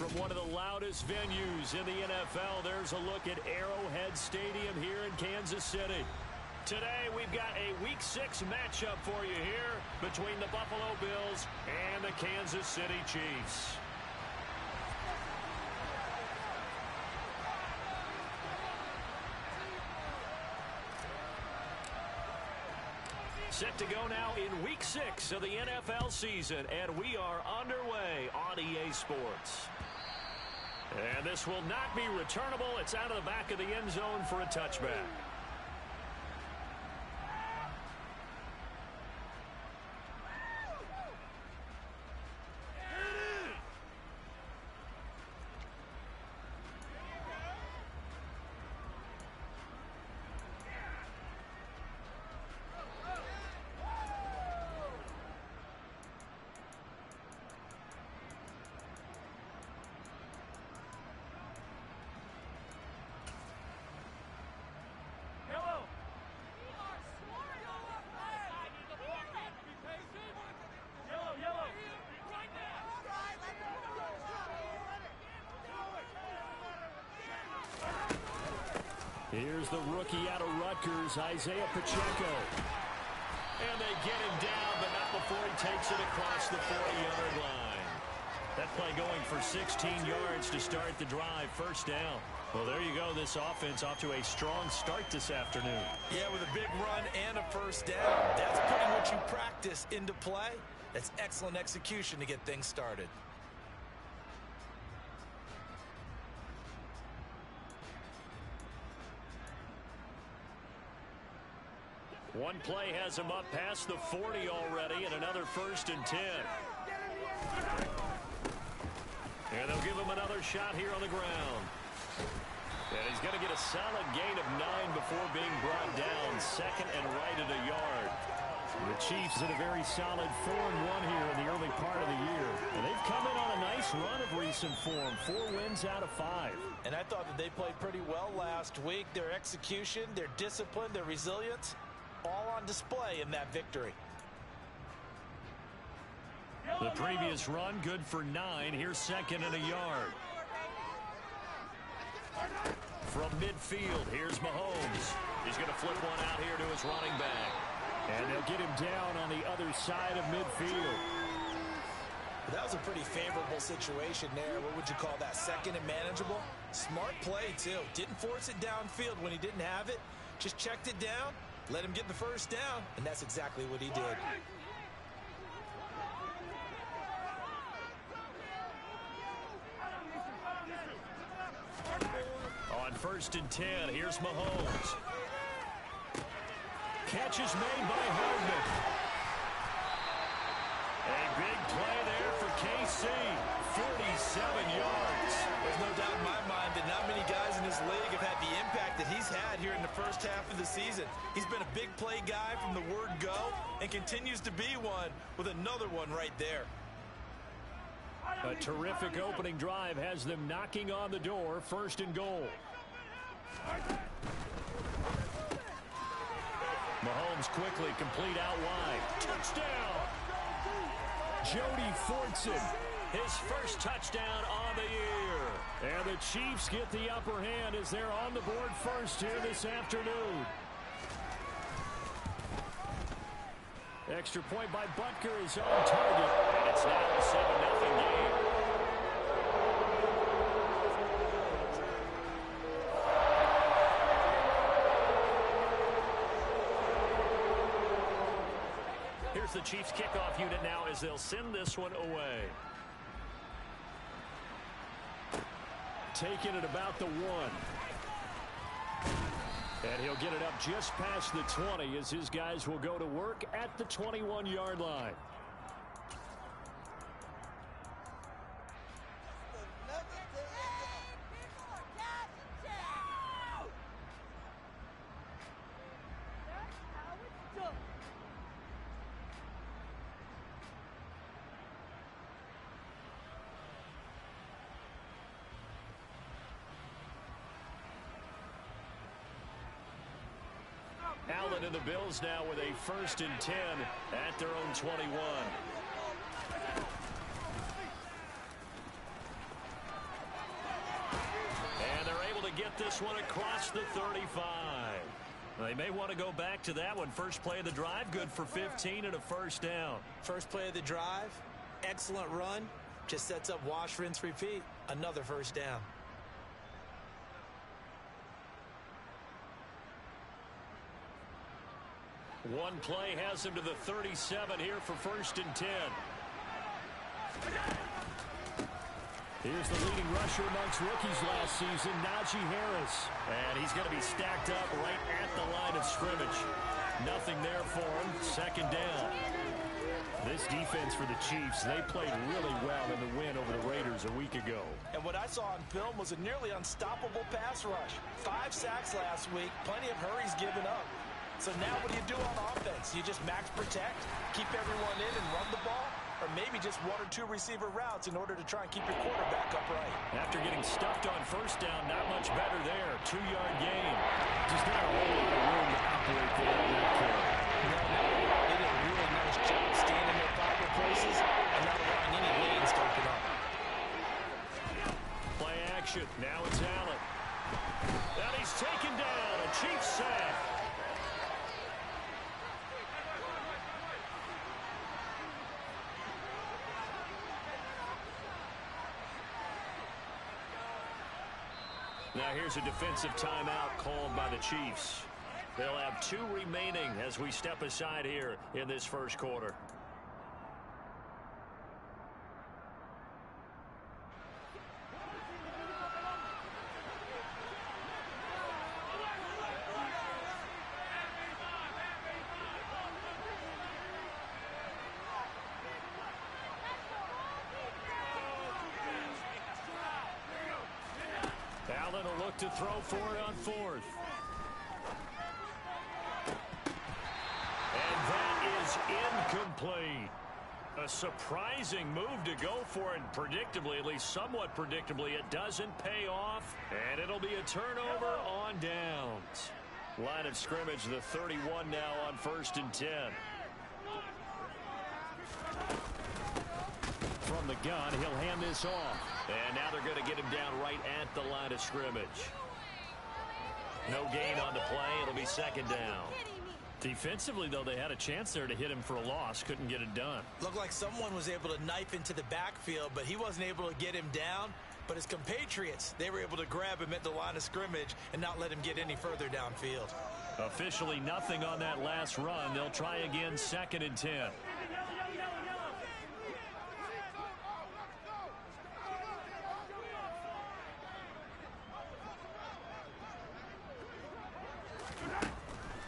From one of the loudest venues in the NFL, there's a look at Arrowhead Stadium here in Kansas City. Today, we've got a Week 6 matchup for you here between the Buffalo Bills and the Kansas City Chiefs. Set to go now in Week 6 of the NFL season, and we are underway on EA Sports. And this will not be returnable. It's out of the back of the end zone for a touchback. Here's the rookie out of Rutgers, Isaiah Pacheco. And they get him down, but not before he takes it across the 40-yard line. That play going for 16 yards to start the drive, first down. Well, there you go. This offense off to a strong start this afternoon. Yeah, with a big run and a first down. That's putting what you practice into play. That's excellent execution to get things started. One play has him up past the 40 already, and another 1st and 10. And they'll give him another shot here on the ground. And he's going to get a solid gain of 9 before being brought down. 2nd and right at a yard. The Chiefs in a very solid 4-1 here in the early part of the year. And they've come in on a nice run of recent form. 4 wins out of 5. And I thought that they played pretty well last week. Their execution, their discipline, their resilience, all on display in that victory. The previous run good for 9. Here's 2nd and a yard. From midfield, here's Mahomes. He's going to flip one out here to his running back. And they'll get him down on the other side of midfield. That was a pretty favorable situation there. What would you call that? 2nd and manageable? Smart play, too. Didn't force it downfield when he didn't have it. Just checked it down. Let him get the first down, and that's exactly what he did. On 1st and 10, here's Mahomes. Catch is made by Hardman. A big play there for KC. 47 yards. There's no doubt in my mind that not many guys in this league have had the impact that he's had here in the first half of the season. He's been a big play guy from the word go and continues to be one with another one right there. A terrific opening drive has them knocking on the door. 1st and goal. Mahomes quickly complete out wide. Touchdown! Jody Fortson. His first touchdown on the year. And the Chiefs get the upper hand as they're on the board first here this afternoon. Extra point by Butker is on target. And it's now a 7-0 game. Here's the Chiefs kickoff unit now as they'll send this one away. Taking it about the 1. And he'll get it up just past the 20 as his guys will go to work at the 21-yard line. Allen and the Bills now with a 1st and 10 at their own 21. get this one across the 35. They may want to go back to that one. First play of the drive, good for 15 and a first down. First play of the drive, excellent run. Just sets up wash, rinse, repeat. Another first down. One play has him to the 37 here for 1st and 10. Here's the leading rusher amongst rookies last season, Najee Harris. And he's going to be stacked up right at the line of scrimmage. Nothing there for him. 2nd down. This defense for the Chiefs, they played really well in the win over the Raiders a week ago. And what I saw on film was a nearly unstoppable pass rush. 5 sacks last week, plenty of hurries given up. So now what do you do on offense? You just max protect, keep everyone in and run the ball? Or maybe just 1 or 2 receiver routes in order to try and keep your quarterback upright. After getting stuffed on 1st down, not much better there. 2-yard gain. Just not a whole lot of room to operate there on that carry. No, they did a really nice job staying in their proper places and not allowing any lanes to open up. Play action. Now it's Allen. And he's taken down. A Chiefs sack. Now here's a defensive timeout called by the Chiefs. They'll have 2 remaining as we step aside here in this first quarter. Allen will look to throw for it on 4th. And that is incomplete. A surprising move to go for it. Predictably, at least somewhat predictably, it doesn't pay off. And it'll be a turnover on downs. Line of scrimmage, the 31 now on 1st and 10. From the gun, he'll hand this off. And now they're going to get him down right at the line of scrimmage. No gain on the play. It'll be 2nd down. Defensively, though, they had a chance there to hit him for a loss. Couldn't get it done. Looked like someone was able to knife into the backfield, but he wasn't able to get him down. But his compatriots, they were able to grab him at the line of scrimmage and not let him get any further downfield. Officially nothing on that last run. They'll try again, 2nd and 10.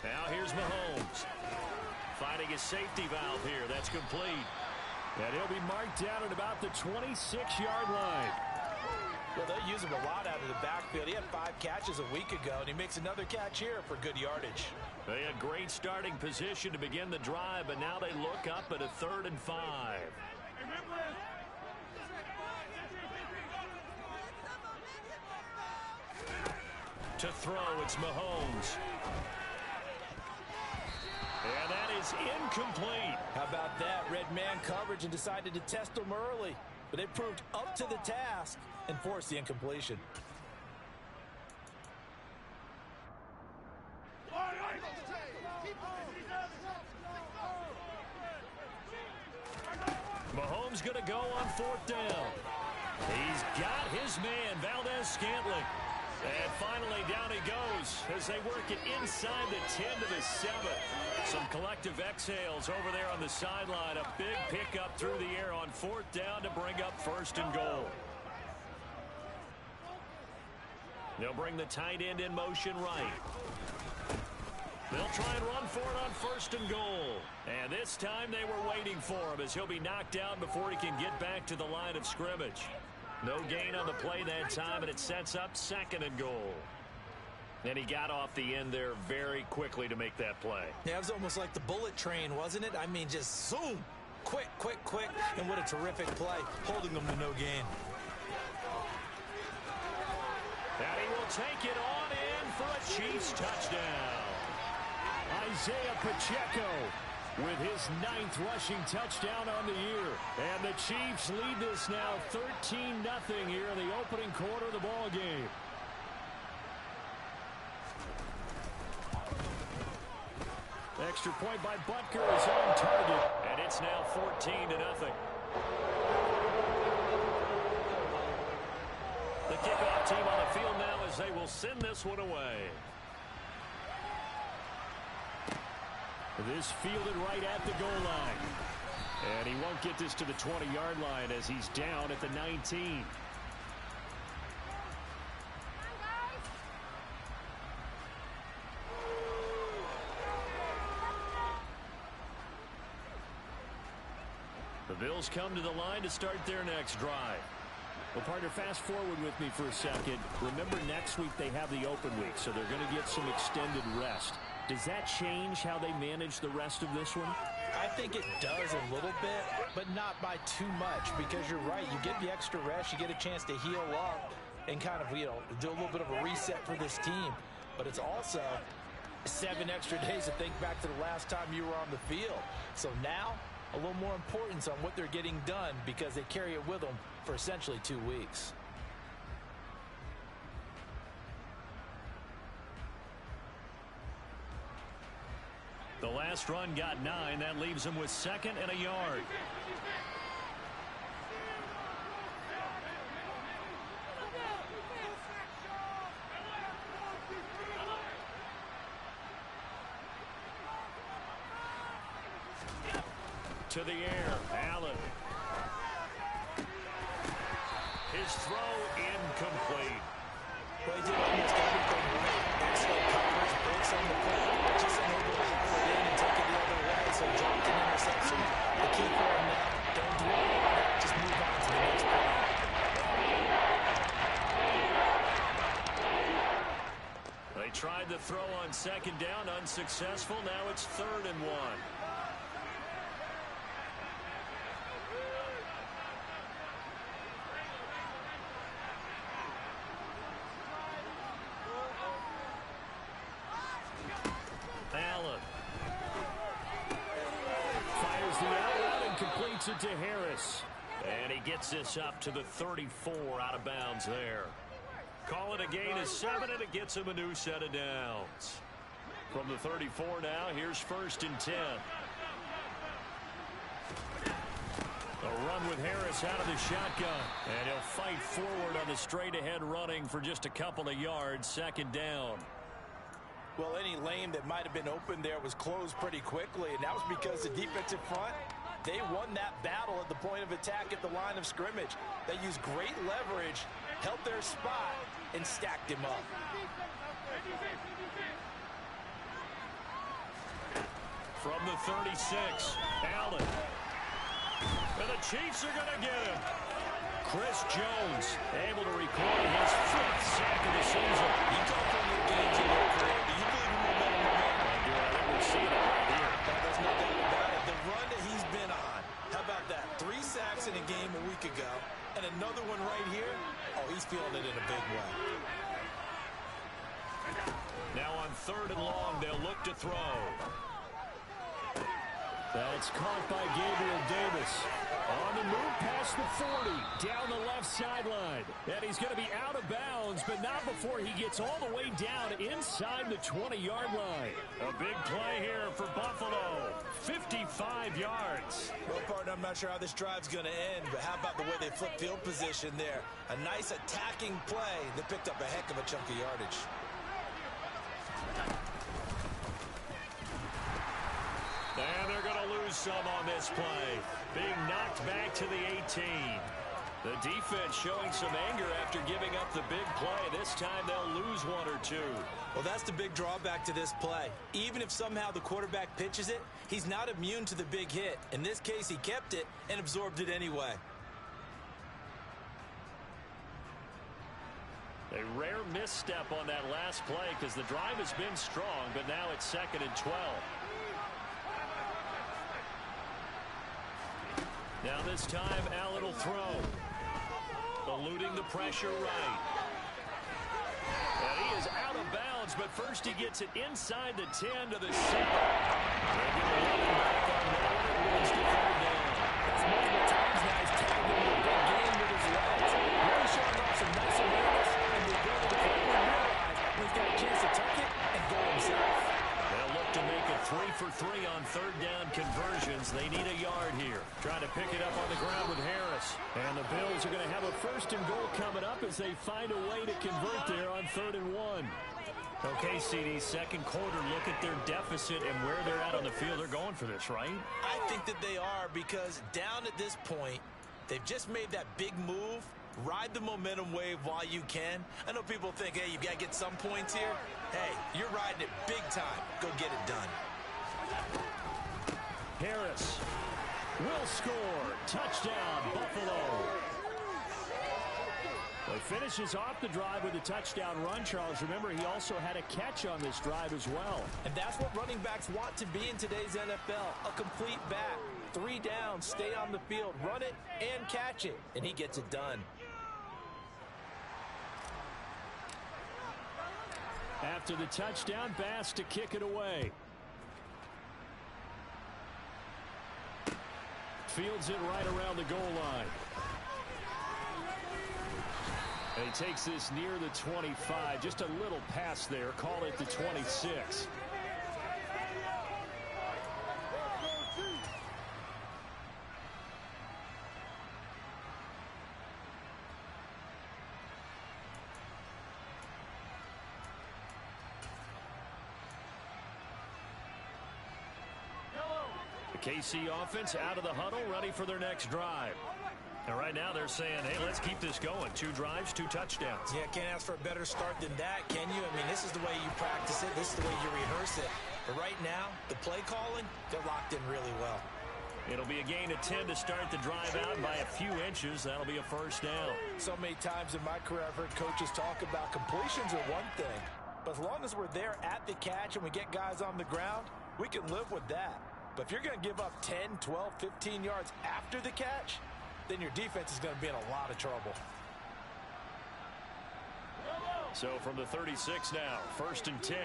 Now here's Mahomes. Finding his safety valve here. That's complete. And he'll be marked down at about the 26-yard line. Well, they'll use him a lot out of the backfield. He had 5 catches a week ago, and he makes another catch here for good yardage. They had great starting position to begin the drive, but now they look up at a 3rd and 5. To throw, it's Mahomes. And that is incomplete. How about that? Red man coverage and decided to test them early. But they proved up to the task and forced the incompletion. Mahomes going to go on 4th down. He's got his man, Valdez-Scantling. And finally, down he goes as they work it inside the 10 to the 7. Some collective exhales over there on the sideline. A big pickup through the air on 4th down to bring up 1st and goal. They'll bring the tight end in motion right. They'll try and run for it on 1st and goal. And this time they were waiting for him as he'll be knocked down before he can get back to the line of scrimmage. No gain on the play that time, and it sets up 2nd and goal. And he got off the end there very quickly to make that play. Yeah, it was almost like the bullet train, wasn't it? I mean, just zoom. Quick, quick, quick. And what a terrific play, holding them to no gain. And he will take it on in for a Chiefs touchdown. Isaiah Pacheco with his 9th rushing touchdown on the year. And the Chiefs lead this now 13-0 here in the opening quarter of the ball game. extra point by Butker is on target, and it's now 14-0. The kickoff team on the field now as they will send this one away. This fielded right at the goal line. And he won't get this to the 20-yard line as he's down at the 19. The Bills come to the line to start their next drive. Well, partner, fast forward with me for a second. Remember, next week they have the open week, so they're going to get some extended rest. Does that change how they manage the rest of this one? I think it does a little bit, but not by too much, because you're right. You get the extra rest, you get a chance to heal up and kind of, do a little bit of a reset for this team. But it's also 7 extra days to think back to the last time you were on the field. So now, a little more importance on what they're getting done because they carry it with them for essentially 2 weeks. The last run got 9. That leaves him with 2nd and a yard. To the air, Allen. His throw incomplete. Well, he did almost everything right. Excellent coverage, breaks on the play, just unable to haul it in and take it the other way. So dropped an interception. The key for him now, don't dwell on it. Just move on to the next play. They tried the throw on 2nd down, unsuccessful. Now it's 3rd and 1. It to Harris, and he gets this up to the 34 out of bounds there. Call it a gain of 7, and it gets him a new set of downs. From the 34 now, here's 1st and 10. A run with Harris out of the shotgun, and he'll fight forward on the straight-ahead running for just a couple of yards. 2nd down. Well, any lane that might have been open there was closed pretty quickly, and that was because the defensive front, they won that battle at the point of attack at the line of scrimmage. They used great leverage, held their spot, and stacked him up. From the 36, Allen. And the Chiefs are going to get him. Chris Jones able to record his 5th sack of the season. You talk from your games in your career. Do you believe in momentum? I do. I think we're seeing it right here. There's no doubt about it. The run that he's been on. How about that? 3 sacks in a game a week ago. And another one right here. Oh, he's feeling it in a big way. Now on 3rd and long, they'll look to throw. That's caught by Gabriel Davis. On the move past the 40, down the left sideline. And he's going to be out of bounds, but not before he gets all the way down inside the 20-yard line. A big play here for Buffalo. 55 yards. Well, partner, I'm not sure how this drive's going to end, but how about the way they flip field position there? A nice attacking play that picked up a heck of a chunk of yardage. And they're going to lose some on this play. Being knocked back to the 18. The defense showing some anger after giving up the big play. This time they'll lose 1 or 2. Well, that's the big drawback to this play. Even if somehow the quarterback pitches it, he's not immune to the big hit. In this case, he kept it and absorbed it anyway. A rare misstep on that last play because the drive has been strong, but now it's 2nd and 12. Now this time, Allen will throw. Eluding the pressure right. And he is out of bounds, but first he gets it inside the 10 to the 7. They're going to run him back on that one. It moves to 3rd down. That's multiple times now he's tagged him in a big game with his legs. Really showing off some nice awareness and the ability to quickly realize when he's got a chance to tuck it and go himself. They'll look to make it 3 for 3 Trying to pick it up on the ground with Harris. And the Bills are going to have a 1st and goal coming up as they find a way to convert there on 3rd and 1. Okay, CD, second quarter, look at their deficit and where they're at on the field. They're going for this, right? I think that they are, because down at this point, they've just made that big move. Ride the momentum wave while you can. I know people think, hey, you got to get some points here. Hey, you're riding it big time. Go get it done. Harris will score. Touchdown, Buffalo. He finishes off the drive with a touchdown run, Charles. Remember, he also had a catch on this drive as well. And that's what running backs want to be in today's NFL, a complete back. 3 down, stay on the field, run it, and catch it. And he gets it done. After the touchdown, Bass to kick it away. Fields it right around the goal line. And he takes this near the 25. Just a little pass there. Call it the 26. The KC offense out of the huddle, ready for their next drive. And right now they're saying, hey, let's keep this going. 2 drives, 2 touchdowns. Yeah, can't ask for a better start than that, can you? I mean, this is the way you practice it. This is the way you rehearse it. But right now, the play calling, they're locked in really well. It'll be a gain of 10 to start the drive out by a few inches. That'll be a 1st down. So many times in my career, I've heard coaches talk about completions are one thing. But as long as we're there at the catch and we get guys on the ground, we can live with that. But if you're going to give up 10, 12, 15 yards after the catch, then your defense is going to be in a lot of trouble. So from the 36 now, 1st and 10.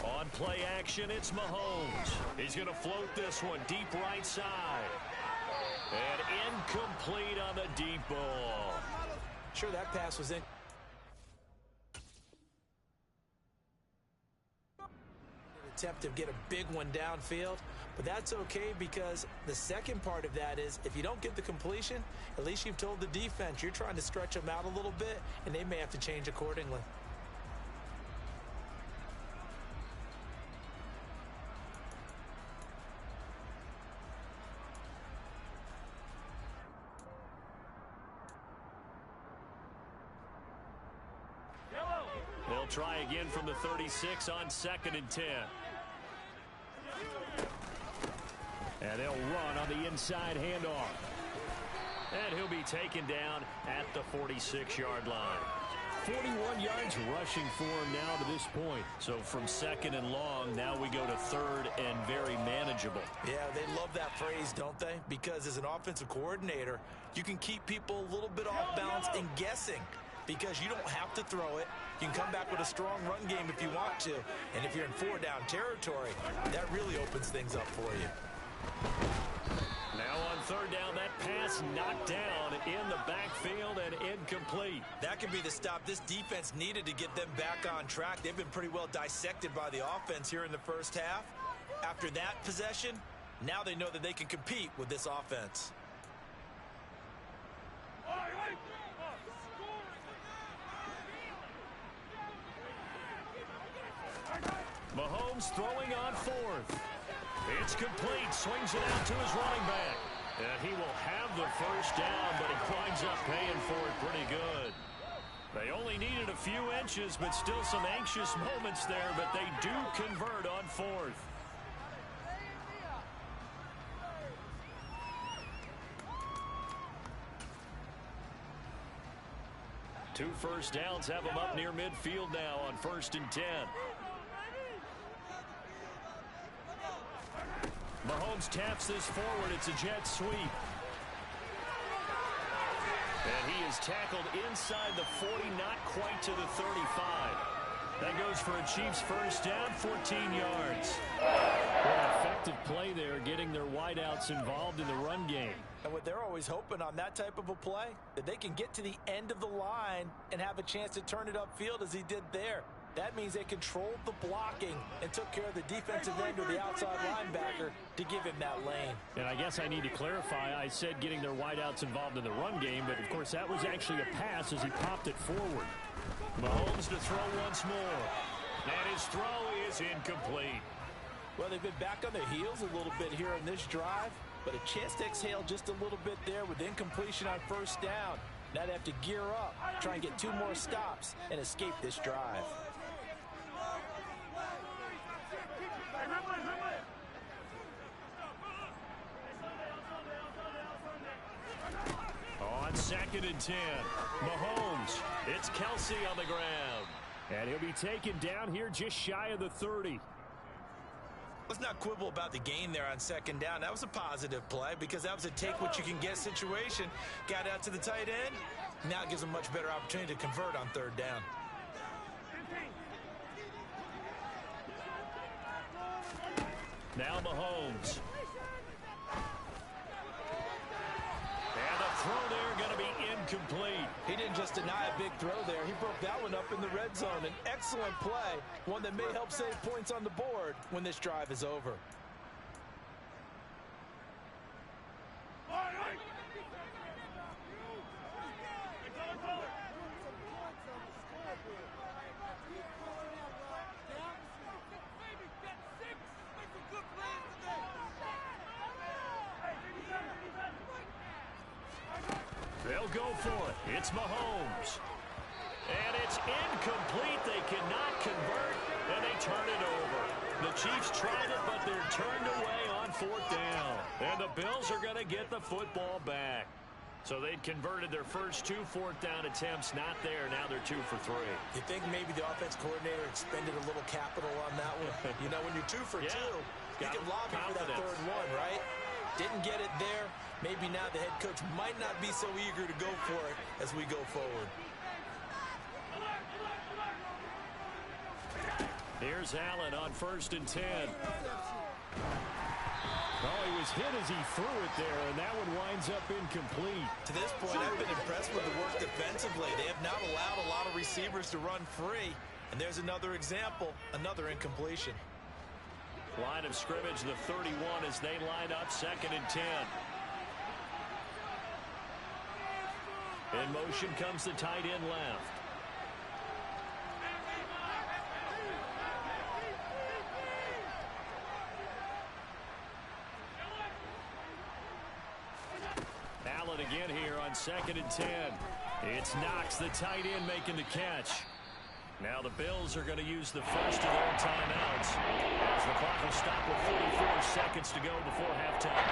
On play action, it's Mahomes. He's going to float this one deep right side. And incomplete on the deep ball. Sure, that pass was in. Attempt to get a big one downfield, but that's okay, because the second part of that is if you don't get the completion, at least you've told the defense you're trying to stretch them out a little bit, and they may have to change accordingly. They'll try again from the 36 on 2nd and 10. And they'll run on the inside handoff. And he'll be taken down at the 46-yard line. 41 yards rushing for him now to this point. So from 2nd and long, now we go to 3rd and very manageable. Yeah, they love that phrase, don't they? Because as an offensive coordinator, you can keep people a little bit off balance and guessing, because you don't have to throw it. You can come back with a strong run game if you want to. And if you're in 4-down territory, that really opens things up for you. Now on 3rd down, that pass knocked down in the backfield and incomplete. That could be the stop this defense needed to get them back on track. They've been pretty well dissected by the offense here in the first half. After that possession, now they know that they can compete with this offense. Mahomes throwing on 4th. It's complete. Swings it out to his running back. And he will have the 1st down, but he winds up paying for it pretty good. They only needed a few inches, but still some anxious moments there, but they do convert on 4th. Two 1st downs have them up near midfield now on 1st and 10. Mahomes taps this forward. It's a jet sweep. And he is tackled inside the 40, not quite to the 35. That goes for a Chiefs first down, 14 yards. Well, effective play there, getting their wideouts involved in the run game. And what they're always hoping on that type of a play, that they can get to the end of the line and have a chance to turn it upfield as he did there. That means they controlled the blocking and took care of the defensive end or the outside linebacker to give him that lane. And I guess I need to clarify, I said getting their wideouts involved in the run game, but of course that was actually a pass as he popped it forward. Mahomes to throw once more. And his throw is incomplete. Well, they've been back on their heels a little bit here in this drive, but a chance to exhale just a little bit there with incompletion on first down. Now they have to gear up, try and get 2 more stops, and escape this drive. On 2nd and 10, Mahomes. It's Kelsey on the ground. And he'll be taken down here just shy of the 30. Let's not quibble about the gain there on 2nd down. That was a positive play because that was a take-what-you-can-get situation. Got out to the tight end. Now it gives them much better opportunity to convert on 3rd down. Now Mahomes. And the throw there going to be incomplete. He didn't just deny a big throw there. He broke that one up in the red zone. An excellent play, one that may help save points on the board when this drive is over. They'll go for it. It's Mahomes. And it's incomplete. They cannot convert, and they turn it over. The Chiefs tried it, but they're turned away on 4th down. And the Bills are going to get the football back. So they'd converted their first 2 4th down attempts. Not there. Now they're 2 for 3. You think maybe the offense coordinator expended a little capital on that one? You know, when you're 2 for 2, you can lobby for that 3rd one, right? Didn't get it there. Maybe now the head coach might not be so eager to go for it as we go forward. Here's Allen on 1st and 10. Oh, he was hit as he threw it there, and that one winds up incomplete. To this point, I've been impressed with the work defensively. They have not allowed a lot of receivers to run free. And there's another example, another incompletion. Line of scrimmage, the 31 as they line up 2nd and 10. In motion comes the tight end left. Allen again here on 2nd and 10. It's Knox, the tight end, making the catch. Now the Bills are going to use the first of their timeouts as the clock will stop with 44 seconds to go before halftime.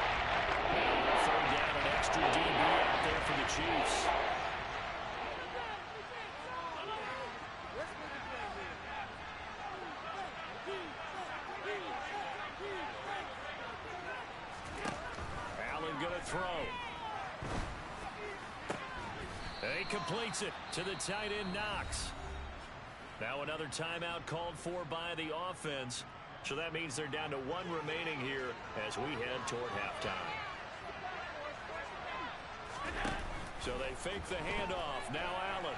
And 3rd down, an extra DB out there for the Chiefs. Allen going to throw. He completes it to the tight end, Knox. Now another timeout called for by the offense. So that means they're down to 1 remaining here as we head toward halftime. So they fake the handoff. Now Allen.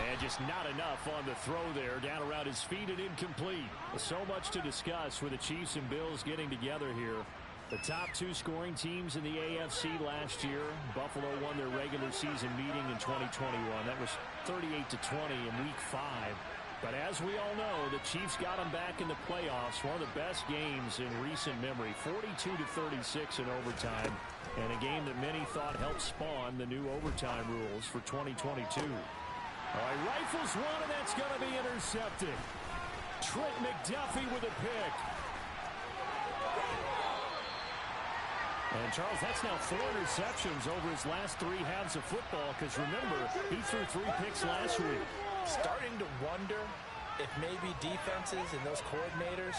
And just not enough on the throw there. Down around his feet and incomplete. So much to discuss with the Chiefs and Bills getting together here. The top 2 scoring teams in the AFC last year. Buffalo won their regular season meeting in 2021. That was 38-20 in Week 5. But as we all know, the Chiefs got them back in the playoffs. One of the best games in recent memory. 42-36 in overtime. And a game that many thought helped spawn the new overtime rules for 2022. All right, rifles one, and that's going to be intercepted. Trent McDuffie with a pick. And, Charles, that's now 4 interceptions over his last 3 halves of football because, remember, he threw 3 picks last week. Starting to wonder if maybe defenses and those coordinators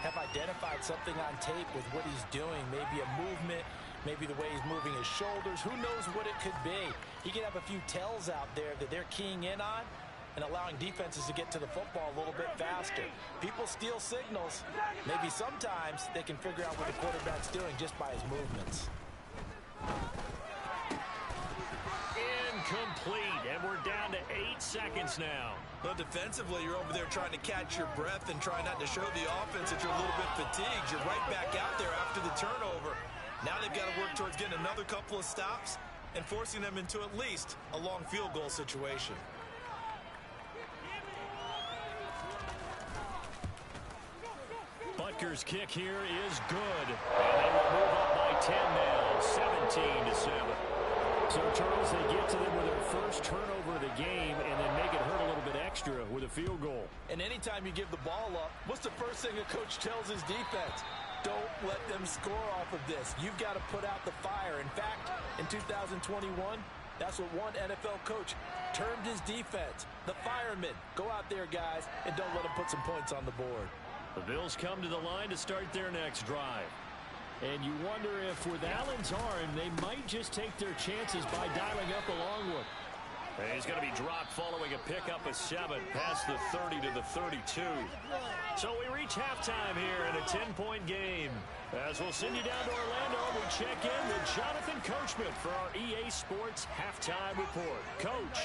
have identified something on tape with what he's doing. Maybe a movement, maybe the way he's moving his shoulders. Who knows what it could be? He could have a few tells out there that they're keying in on. and allowing defenses to get to the football a little bit faster. People steal signals. Maybe sometimes they can figure out what the quarterback's doing just by his movements. Incomplete, and we're down to 8 seconds now. But defensively, you're over there trying to catch your breath and try not to show the offense that you're a little bit fatigued. You're right back out there after the turnover. Now they've got to work towards getting another couple of stops and forcing them into at least a long field goal situation. Butker's kick here is good. And they will move up by 10 now, 17-7. So, Charles, they get to them with their first turnover of the game and then make it hurt a little bit extra with a field goal. And anytime you give the ball up, what's the first thing a coach tells his defense? Don't let them score off of this. You've got to put out the fire. In fact, in 2021, that's what one NFL coach termed his defense. The firemen. Go out there, guys, and don't let them put some points on the board. The Bills come to the line to start their next drive. And you wonder if with Allen's arm, they might just take their chances by dialing up a long one. And he's going to be dropped following a pickup of 7 past the 30 to the 32. So we reach halftime here in a 10-point game. As we'll send you down to Orlando, we check in with Jonathan Coachman for our EA Sports Halftime Report. Coach.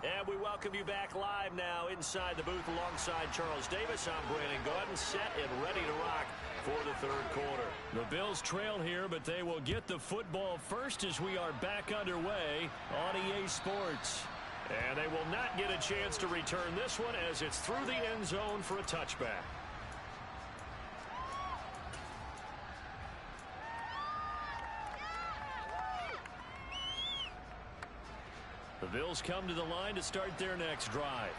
And we welcome you back live now inside the booth alongside Charles Davis. I'm Brandon Gaudin, set and ready to rock for the third quarter. The Bills trail here, but they will get the football first as we are back underway on EA Sports. And they will not get a chance to return this one as it's through the end zone for a touchback. The Bills come to the line to start their next drive.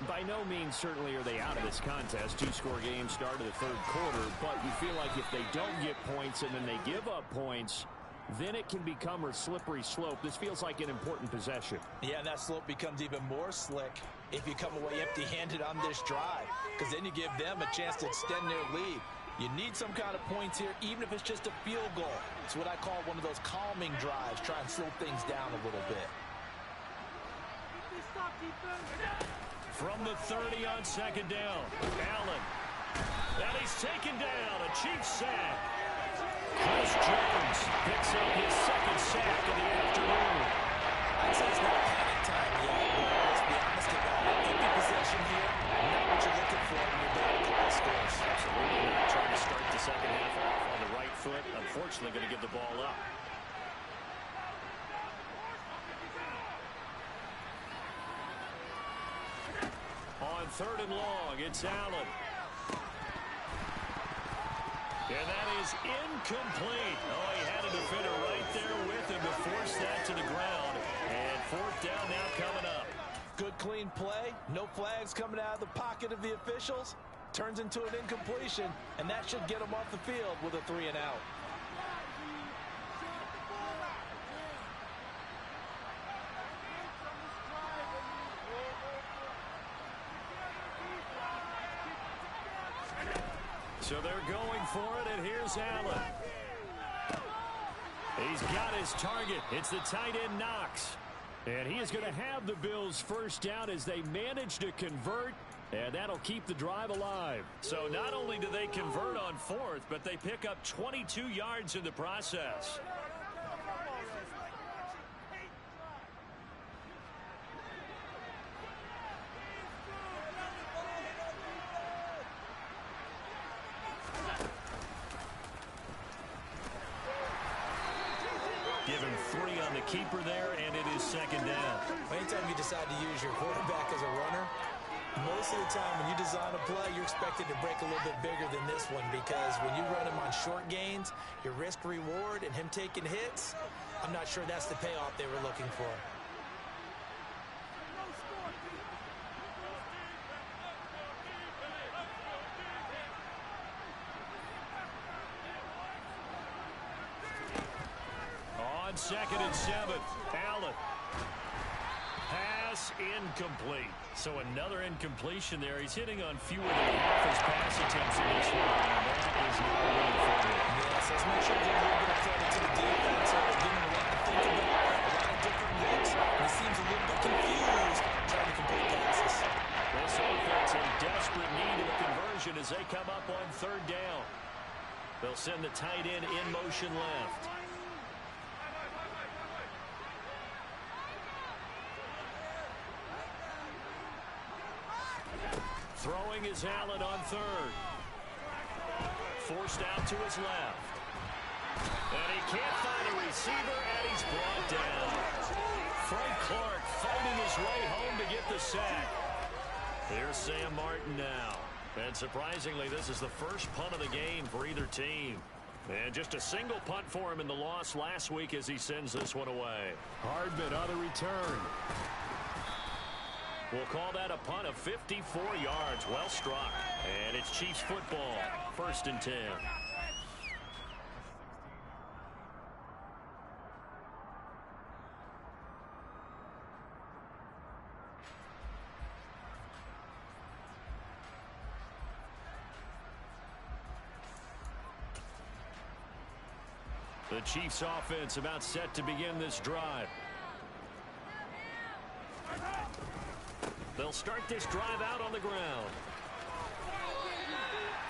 By no means certainly are they out of this contest. Two-score game start of the third quarter, but you feel like if they don't get points and then they give up points, then it can become a slippery slope. This feels like an important possession. Yeah, and that slope becomes even more slick if you come away empty-handed on this drive, because then you give them a chance to extend their lead. You need some kind of points here, even if it's just a field goal. It's what I call one of those calming drives, try and slow things down a little bit. From the 30 on second down, Allen. And he's taken down, a Chiefs sack. Chris Jones picks up his second sack of the afternoon. I'd say it's not panic time yet, but let's be honest about it. Empty possession here, not what you're looking for when you're down a couple scores. Absolutely. Trying to start the second half off on the right foot. Unfortunately, going to give the ball up. On third and long, it's Allen. And that is incomplete. Oh, he had a defender right there with him to force that to the ground. And fourth down now coming up. Good clean play. No flags coming out of the pocket of the officials. Turns into an incompletion, and that should get them off the field with a 3 and out. So they're going for it, and here's Allen. He's got his target. It's the tight end Knox. And he is going to have the Bills first down as they manage to convert, and that'll keep the drive alive. So not only do they convert on fourth, but they pick up 22 yards in the process. Give him 3 on the keeper there, and it is second down. Anytime you decide to use your quarterback as a runner, most of the time when you design a play, you're expected to break a little bit bigger than this one, because when you run him on short gains, your risk-reward and him taking hits, I'm not sure that's the payoff they were looking for. On second and 7, Allen. Pass incomplete. So another incompletion there. He's hitting on fewer than half his pass attempts in this one. That is not really for him. Yes, tight end in motion left. Throwing is Allen on third. Forced out to his left. And he can't find a receiver, and he's brought down. Frank Clark fighting his way home to get the sack. Here's Sam Martin now. And surprisingly, this is the first punt of the game for either team. And just a single punt for him in the loss last week as he sends this one away. Hardman on the return. We'll call that a punt of 54 yards. Well struck. And it's Chiefs football. 1st and 10. The Chiefs offense about set to begin this drive. They'll start this drive out on the ground.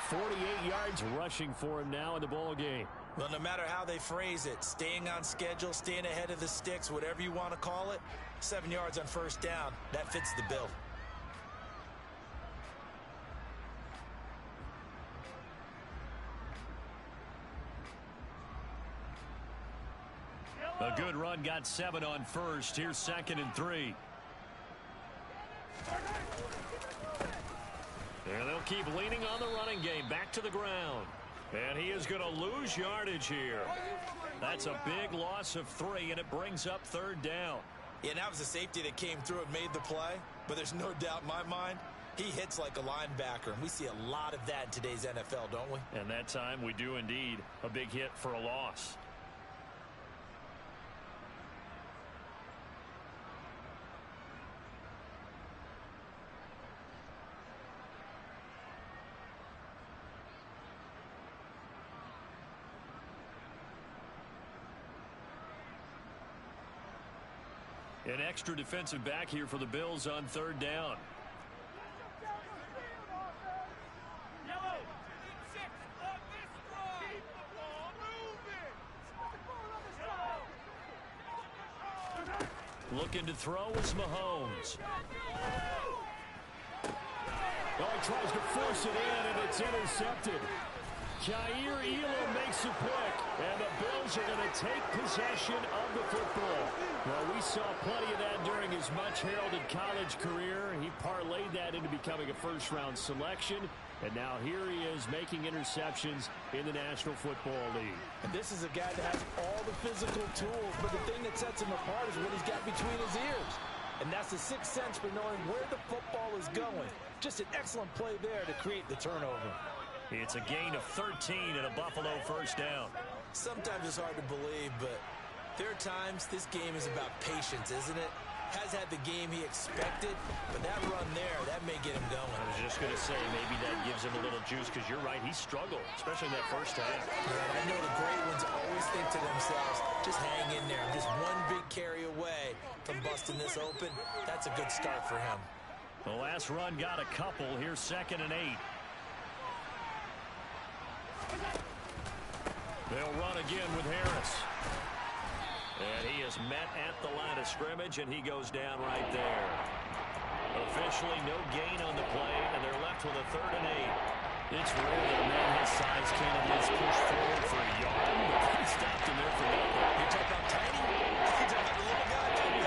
48 yards rushing for him now in the ball game. Well, no matter how they phrase it, staying on schedule, staying ahead of the sticks, whatever you want to call it, 7 yards on 1st down, that fits the bill. A good run got 7 on 1st. Here's 2nd and 3. And they'll keep leaning on the running game. Back to the ground. And he is going to lose yardage here. That's a big loss of 3, and it brings up 3rd down. Yeah, and that was a safety that came through and made the play. But there's no doubt in my mind, he hits like a linebacker. And we see a lot of that in today's NFL, don't we? And that time we do indeed. A big hit for a loss. An extra defensive back here for the Bills on 3rd down. Looking to throw is Mahomes. Oh, he tries to force it in, and it's intercepted. Jair Elam makes a pick, and the Bills are going to take possession of the football. Well, we saw plenty of that during his much-heralded college career. He parlayed that into becoming a first-round selection, and now here he is making interceptions in the National Football League. And this is a guy that has all the physical tools, but the thing that sets him apart is what he's got between his ears. And that's the sixth sense for knowing where the football is going. Just an excellent play there to create the turnover. It's a gain of 13 and a Buffalo 1st down. Sometimes it's hard to believe, but there are times this game is about patience, isn't it? Has had the game he expected, but that run there, that may get him going. I was just going to say, maybe that gives him a little juice, because you're right, he struggled, especially in that first half. Yeah, I know the great ones always think to themselves, just hang in there. I'm just one big carry away from busting this open. That's a good start for him. The last run got a couple. Here's 2nd and 8. They'll run again with Harris. And he is met at the line of scrimmage, and he goes down right there. Officially no gain on the play, and they're left with a 3rd and 8. It's rare that a man his size can at least push forward for a yard, but he stopped him there for nothing. You talk about tiny? You talk about the little guy, too.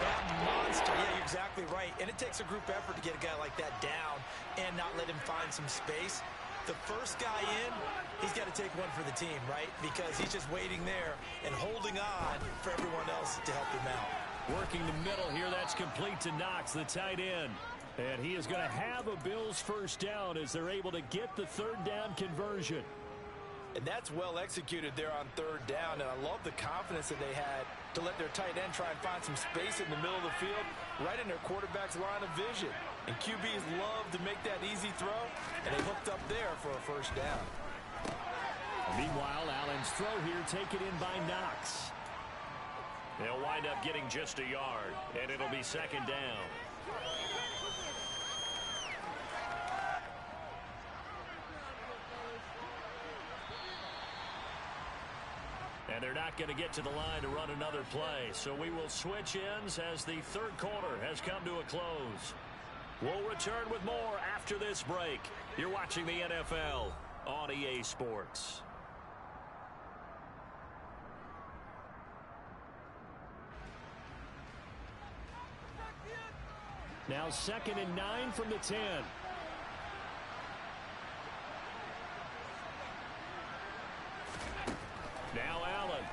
That monster. Yeah, you're exactly right. And it takes a group effort to get a guy like that down and not let him find some space. The first guy in, he's got to take one for the team, right? Because he's just waiting there and holding on for everyone else to help him out. Working the middle here, that's complete to Knox, the tight end. And he is going to have a Bills 1st down as they're able to get the 3rd down conversion. And that's well executed there on 3rd down. And I love the confidence that they had to let their tight end try and find some space in the middle of the field, right in their quarterback's line of vision. And QBs love to make that easy throw, and they hooked up there for a 1st down. Meanwhile, Allen's throw here taken in by Knox. They'll wind up getting just a yard, and it'll be 2nd down. And they're not going to get to the line to run another play. So we will switch ends as the third quarter has come to a close. We'll return with more after this break. You're watching the NFL on EA Sports. Now 2nd and 9 from the 10. Now Allen.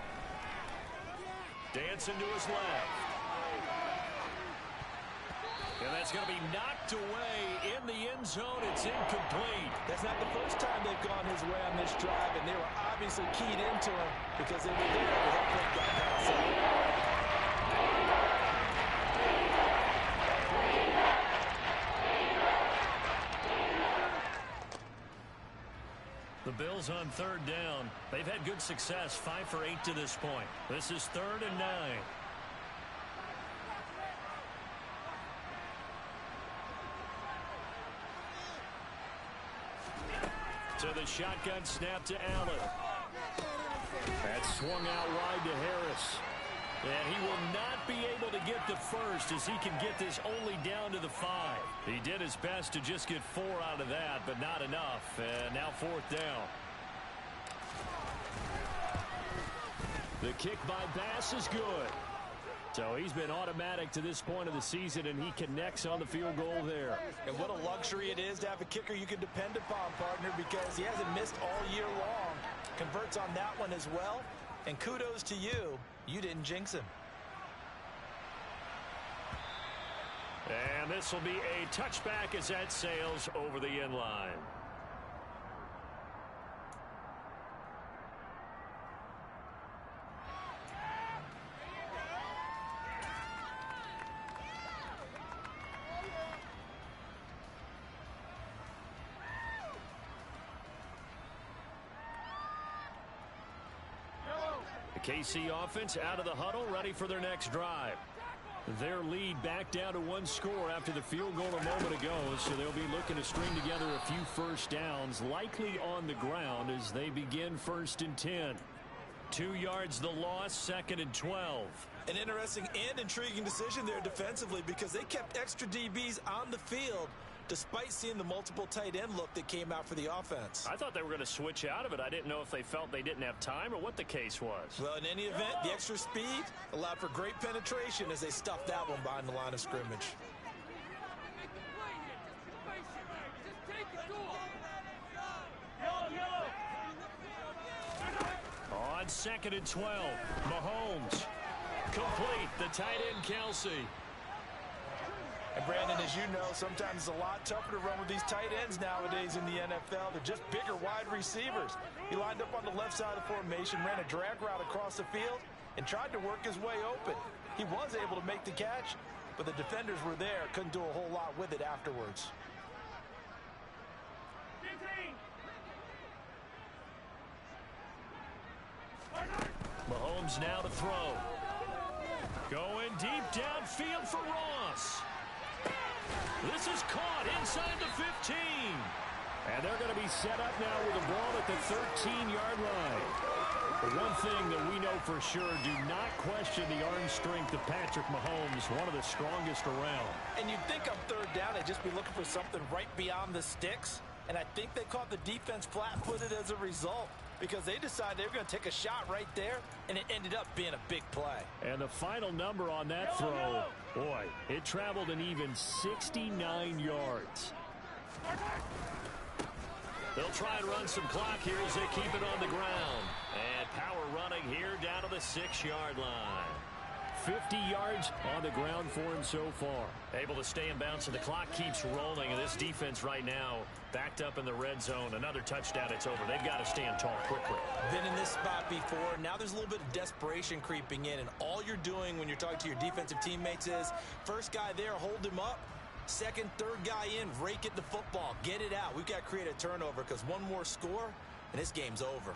Dancing to his left. And that's going to be knocked away in the end zone. It's incomplete. That's not the first time they've gone his way on this drive, and they were obviously keyed into him because they were there to help break that pass up. The Bills on 3rd down. They've had good success, 5 for 8 to this point. This is 3rd and 9. To the shotgun snap to Allen. That swung out wide to Harris. And he will not be able to get the first as he can get this only down to the 5. He did his best to just get 4 out of that, but not enough. And now 4th down. The kick by Bass is good. So he's been automatic to this point of the season, and he connects on the field goal there. And what a luxury it is to have a kicker you can depend upon, partner, because he hasn't missed all year long. Converts on that one as well. And kudos to you. You didn't jinx him. And this will be a touchback as that sails over the end line. The KC offense out of the huddle, ready for their next drive. Their lead back down to 1 score after the field goal a moment ago, so they'll be looking to string together a few first downs, likely on the ground as they begin 1st and 10. 2 yards the loss, 2nd and 12. An interesting and intriguing decision there defensively because they kept extra DBs on the field despite seeing the multiple tight end look that came out for the offense. I thought they were going to switch out of it. I didn't know if they felt they didn't have time or what the case was. Well, in any event, the extra speed allowed for great penetration as they stuffed that one behind the line of scrimmage. On 2nd and 12, Mahomes. Complete, the tight end Kelsey. And Brandon, as you know, sometimes it's a lot tougher to run with these tight ends nowadays in the NFL. They're just bigger wide receivers. He lined up on the left side of the formation, ran a drag route across the field, and tried to work his way open. He was able to make the catch, but the defenders were there, couldn't do a whole lot with it afterwards. Mahomes now to throw. Going deep downfield for Ross. This is caught inside the 15. And they're going to be set up now with the ball at the 13-yard line. The one thing that we know for sure, do not question the arm strength of Patrick Mahomes, one of the strongest around. And you'd think on 3rd down they'd just be looking for something right beyond the sticks. And I think they caught the defense flat-footed as a result because they decided they were going to take a shot right there, and it ended up being a big play. And the final number on that throw, boy, it traveled an even 69 yards. They'll try and run some clock here as they keep it on the ground. And power running here down to the 6-yard line. 50 yards on the ground for him so far. Able to stay in bounds, and the clock keeps rolling. And this defense right now backed up in the red zone. Another touchdown, it's over. They've got to stand tall quickly. Been in this spot before. Now there's a little bit of desperation creeping in. And all you're doing when you're talking to your defensive teammates is, first guy there, hold him up. Second, third guy in, rake it the football. Get it out. We've got to create a turnover because one more score, and this game's over.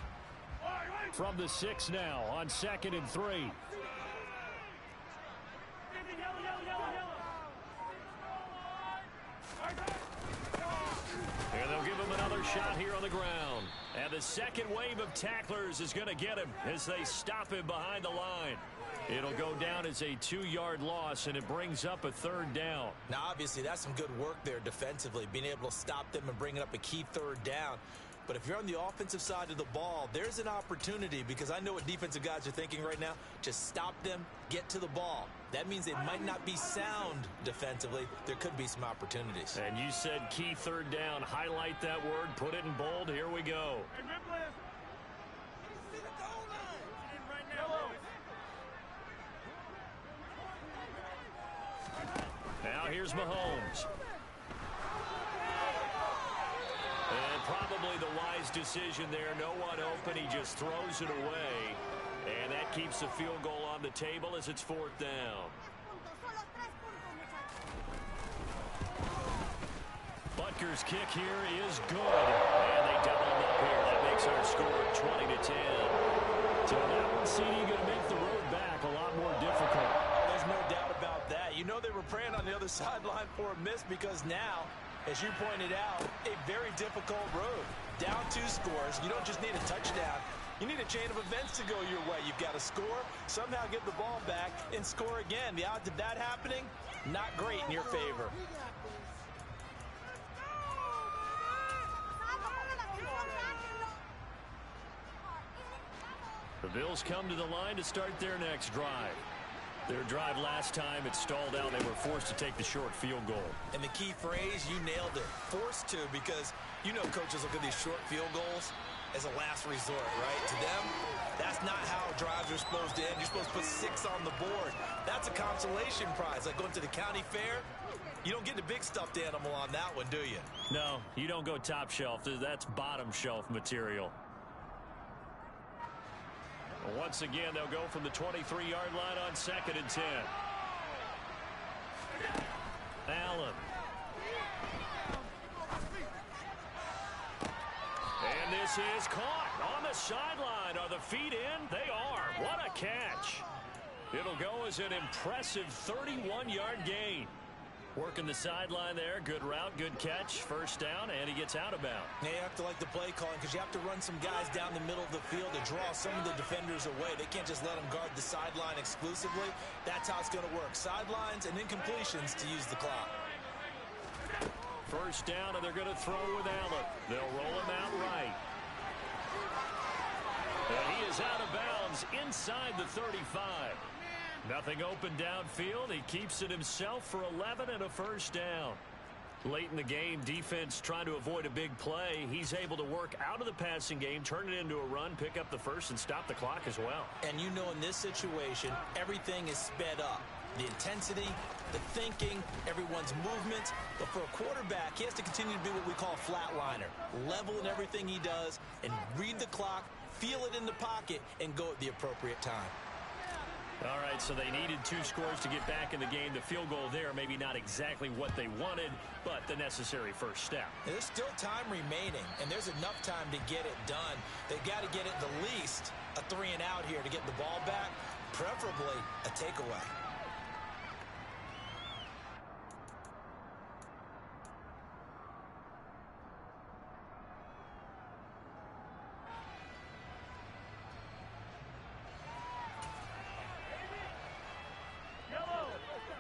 From the 6 now on 2nd and 3. And they'll give him another shot here on the ground. And And the second wave of tacklers is going to get him as they stop him behind the line. It'll go down as a 2-yard loss, and it brings up a 3rd down. Now, obviously, that's some good work there defensively, being able to stop them and bringing up a key 3rd down. But if you're on the offensive side of the ball, there's an opportunity, because I know what defensive guys are thinking right now. Just stop them, get to the ball. That means they might not be sound defensively. There could be some opportunities. And you said key 3rd down. Highlight that word, put it in bold. Here we go. Now here's Mahomes. And probably the wise decision there. No one open. He just throws it away. And that keeps the field goal on the table as it's 4th down. Butker's kick here is good. And they double him up here. That makes our score 20-10. So that one, CD, going to make the road back a lot more difficult. There's no doubt about that. You know they were praying on the other sideline for a miss, because now, as you pointed out, a very difficult road. Down 2 scores. You don't just need a touchdown. You need a chain of events to go your way. You've got to score, somehow get the ball back, and score again. The odds of that happening, not great in your favor. The Bills come to the line to start their next drive. Their drive last time, it stalled out. They were forced to take the short field goal. And the key phrase, you nailed it. Forced to, because you know coaches look at these short field goals as a last resort, right? To them, that's not how drives are supposed to end. You're supposed to put 6 on the board. That's a consolation prize, like going to the county fair. You don't get the big stuffed animal on that one, do you? No, you don't go top shelf. That's bottom shelf material. Once again, they'll go from the 23-yard line on 2nd and 10. Allen. And this is caught on the sideline. Are the feet in? They are. What a catch. It'll go as an impressive 31-yard gain. Working the sideline there. Good route, good catch. 1st down, and he gets out of bounds. Now you have to like the play calling, because you have to run some guys down the middle of the field to draw some of the defenders away. They can't just let them guard the sideline exclusively. That's how it's going to work. Sidelines and incompletions to use the clock. 1st down, and they're going to throw with Allen. They'll roll him out right. And he is out of bounds inside the 35. Nothing open downfield. He keeps it himself for 11 and a 1st down. Late in the game, defense trying to avoid a big play. He's able to work out of the passing game, turn it into a run, pick up the 1st, and stop the clock as well. And you know in this situation, everything is sped up. The intensity, the thinking, everyone's movement. But for a quarterback, he has to continue to be what we call a flatliner. Level in everything he does and read the clock, feel it in the pocket, and go at the appropriate time. All right, so they needed 2 scores to get back in the game. The field goal there, maybe not exactly what they wanted, but the necessary 1st step. There's still time remaining, and there's enough time to get it done. They've got to get it the least a 3 and out here to get the ball back, preferably a takeaway.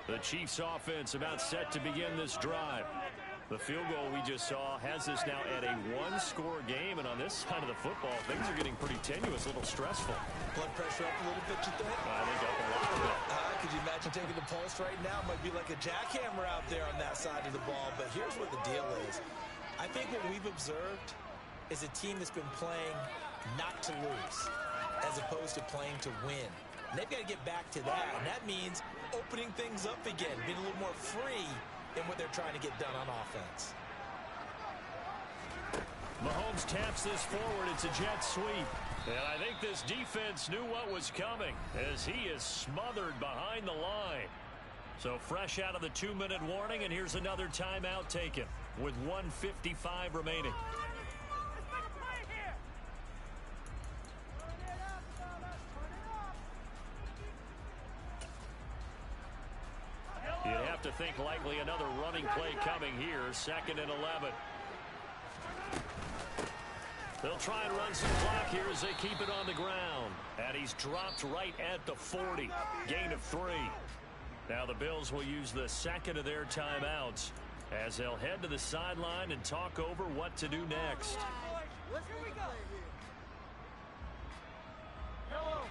The Chiefs offense about set to begin this drive. The field goal we just saw has this now at a 1-score game, and on this side of the football, things are getting pretty tenuous, a little stressful. Blood pressure up a little bit, you think? I think up a lot of it. Could you imagine taking the pulse right now? Might be like a jackhammer out there on that side of the ball, but here's what the deal is. I think what we've observed is a team that's been playing not to lose, as opposed to playing to win. And they've got to get back to that, and that means opening things up again, being a little more free in what they're trying to get done on offense. Mahomes taps this forward. It's a jet sweep. And I think this defense knew what was coming as he is smothered behind the line. So fresh out of the 2-minute warning, and here's another timeout taken with 1:55 remaining. You'd have to think likely another running play coming here. 2nd and 11. They'll try and run some clock here as they keep it on the ground. And he's dropped right at the 40. Gain of 3. Now the Bills will use the second of their timeouts as they'll head to the sideline and talk over what to do next.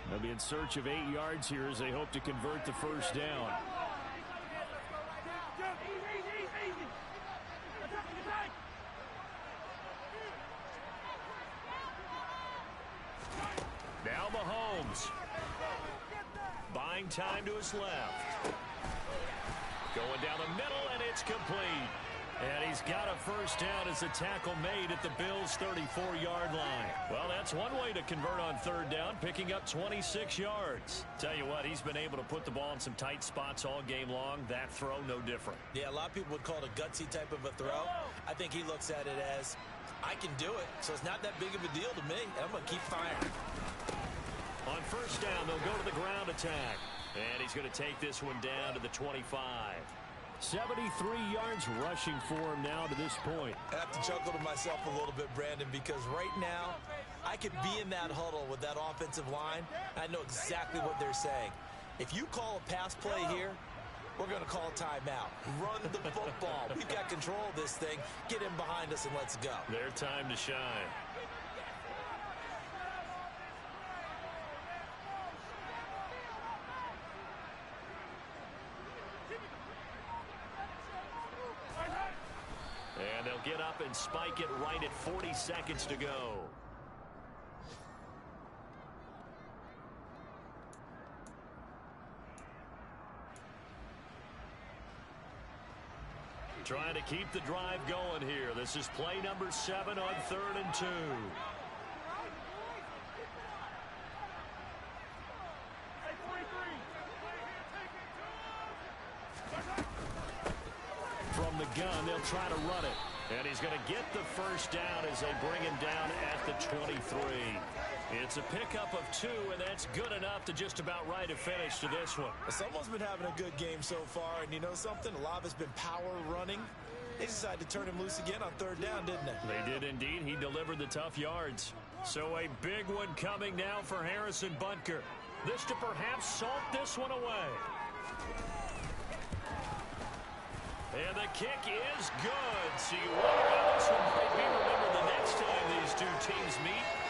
They'll be in search of 8 yards here as they hope to convert the first down. Now Mahomes. Buying time to his left. Going down the middle, and it's complete. And he's got a first down as the tackle made at the Bills' 34-yard line. Well, that's one way to convert on third down, picking up 26 yards. Tell you what, he's been able to put the ball in some tight spots all game long. That throw, no different. Yeah, a lot of people would call it a gutsy type of a throw. I think he looks at it as, I can do it, so it's not that big of a deal to me, and I'm going to keep firing. On first down, they'll go to the ground attack. And he's going to take this one down to the 25. 73 yards rushing for him now to this point. I have to chuckle to myself a little bit, Brandon, because right now I could be in that huddle with that offensive line. I know exactly what they're saying. If you call a pass play here, we're going to call a timeout. Run the football. We've got control of this thing. Get in behind us and let's go. Their time to shine. And they'll get up and spike it right at 40 seconds to go. Trying to keep the drive going here. This is play number 7 on 3rd and 2. From the gun, they'll try to run it. And he's going to get the first down as they bring him down at the 23. It's a pickup of 2, and that's good enough to just about write a finish to this one. Someone's been having a good game so far, and you know something? A lot of it's been power running. They decided to turn him loose again on 3rd down, didn't they? They did indeed. He delivered the tough yards. So a big one coming now for Harrison Butker. This to perhaps salt this one away. And the kick is good. So you wonder how this one might be remembered the next time these two teams meet.